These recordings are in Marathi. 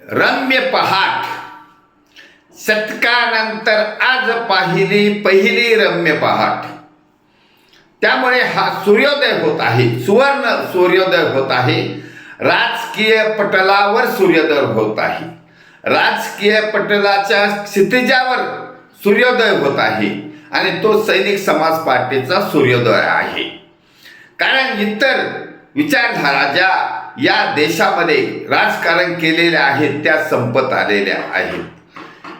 रम्य पहाट, शतकानंतर आज पहिली रम्य पहाट. त्यामुळे हा सूर्योदय होत आहे, सुवर्ण सूर्योदय होत आहे. राजकीय पटलावर सूर्योदय होत आहे, राजकीय पटलाच्या क्षितिजावर सूर्योदय होत आहे आणि तो सैनिक समाज पार्टीचा सूर्योदय आहे. कारण इतर विचारधारा ज्या या देशामध्ये राजकारण केलेल्या आहेत त्या संपत आलेल्या आहेत.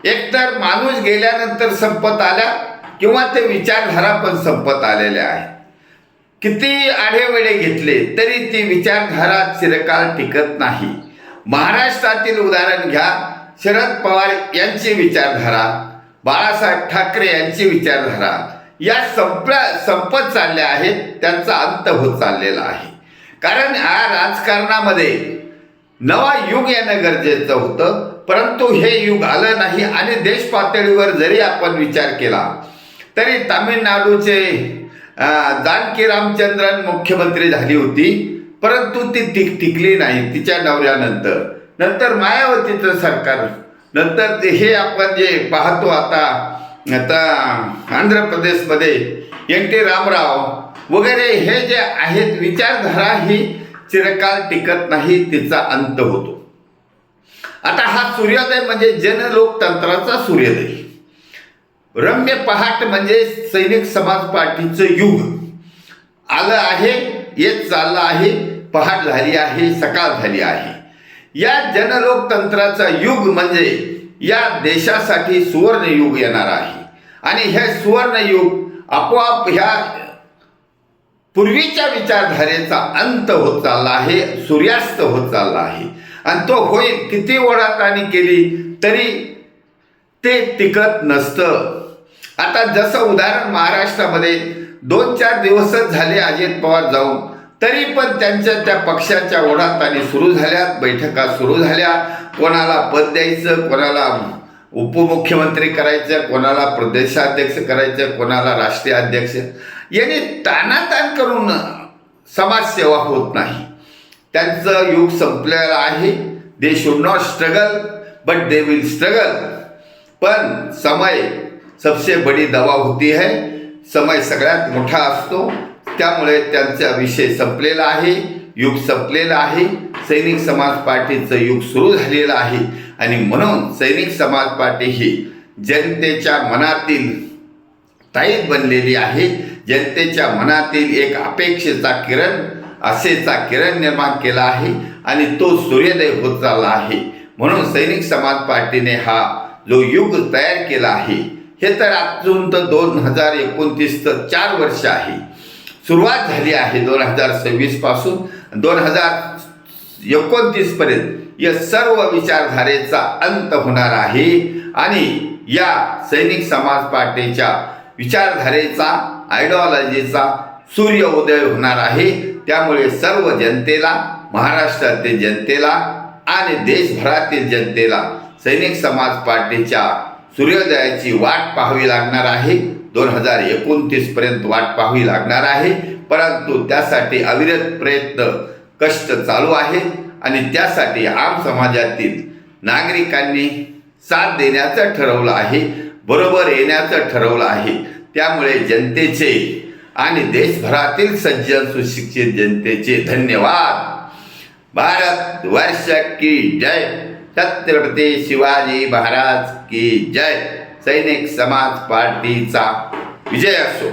एकतर माणूस गेल्यानंतर संपत आल्या किंवा ते विचारधारा पण संपत आलेल्या आहेत. किती आढेवेढे घेतले तरी ती विचारधारा चिरकाल टिकत नाही. महाराष्ट्रातील उदाहरण घ्या, शरद पवार यांची विचारधारा, बाळासाहेब ठाकरे यांची विचारधारा या संपत चालल्या आहेत, त्यांचा अंत होत चाललेला आहे. कारण या राजकारणामध्ये नवा युग येणं गरजेचं होतं, परंतु हे युग आलं नाही. आणि देश पातळीवर जरी आपण विचार केला तरी तामिळनाडूचे जानकी रामचंद्रन मुख्यमंत्री झाली होती, परंतु ती टिकली नाही तिच्या नवऱ्यानंतर. नंतर मायावतीचं सरकार, नंतर ते हे आपण जे पाहतो आता आंध्र प्रदेशमध्ये NT रामाराव वगैरे हे जे आहेत, विचारधारा ही चिरकाल टिकत नाही, तिचा अंत होतो. आता हा सूर्योदय म्हणजे जनलोकतंत्राचा सूर्योदय. रम्य पहाट म्हणजे सैनिक समाज पार्टीचं युग आलं आहे, येत चाललं आहे, पहाट झाली आहे, सकाळ झाली आहे. या जनलोकतंत्राचा युग म्हणजे या देशासाठी सुवर्ण युग येणार आहे. आणि हे सुवर्ण युग आपोआप ह्या पूर्वीच्या विचारधारेचा अंत होत चालला आहे, सूर्यास्त होत चालला आहे. आणि तो होईल किती ओढाताणी केली तरी ते टिकत नसतं. आता जसं उदाहरण महाराष्ट्रामध्ये 2-4 दिवसच झाले अजित पवार जाऊन, तरी पण त्यांच्या त्या पक्षाच्या ओढाताणी सुरू झाल्या, बैठका सुरू झाल्या. कोणाला पद द्यायचं, कोणाला उपमुख्यमंत्री करायचं, कोणाला प्रदेशाध्यक्ष करायचं, कोणाला राष्ट्रीय अध्यक्ष. याने तानाताण करून समाजसेवा होत नाही. त्यांचं युग संपलेलं आहे. They should not struggle but they will struggle. पण समय सबसे बड़ी दवा होती है. समय सगळ्यात मोठा असतो. त्यामुळे त्यांचा विषय संपलेला आहे, युग संपलेला आहे. सैनिक समाज पार्टीचं युग सुरू झालेलं आहे. आणि म्हणून सैनिक समाज पार्टी ही जनतेच्या मनातील ताईत बनलेली आहे. जनतेच्या मनातील एक अपेक्षेचा किरण, आशेचा किरण निर्माण केला आहे आणि तो सूर्योदय होत चालला आहे. म्हणून सैनिक समाज पार्टीने हा जो युग तयार केला आहे, हे तर अजून तर 2029 तर 4 वर्ष आहे. सुरुवात झाली आहे 2026 पासून 2029 पर्यंत या सर्व विचारधारेचा अंत होणार आहे. आणि या सैनिक समाज पार्टीच्या विचारधारेचा, आयडिओलॉजीचा सूर्योदय होणार आहे. त्यामुळे सर्व जनतेला, महाराष्ट्रातील जनतेला आणि देशभरातील जनतेला सैनिक समाज पार्टीच्या सूर्योदयाची वाट पाहावी लागणार आहे. 2029 पर्यंत वाट पाहावी लागणार आहे. परंतु त्यासाठी अविरत प्रयत्न, कष्ट चालू आहेत. आणि त्यासाठी आम समाजातील नागरिकांनी साथ देण्याचं ठरवलं आहे, बरोबर येण्याचं ठरवलं आहे. त्यामुळे जनतेचे आणि देशभरातील सज्जन सुशिक्षित जनतेचे धन्यवाद. भारत वर्ष की जय. छत्रपती शिवाजी महाराज की जय. सैनिक समाज पार्टीचा विजय असो.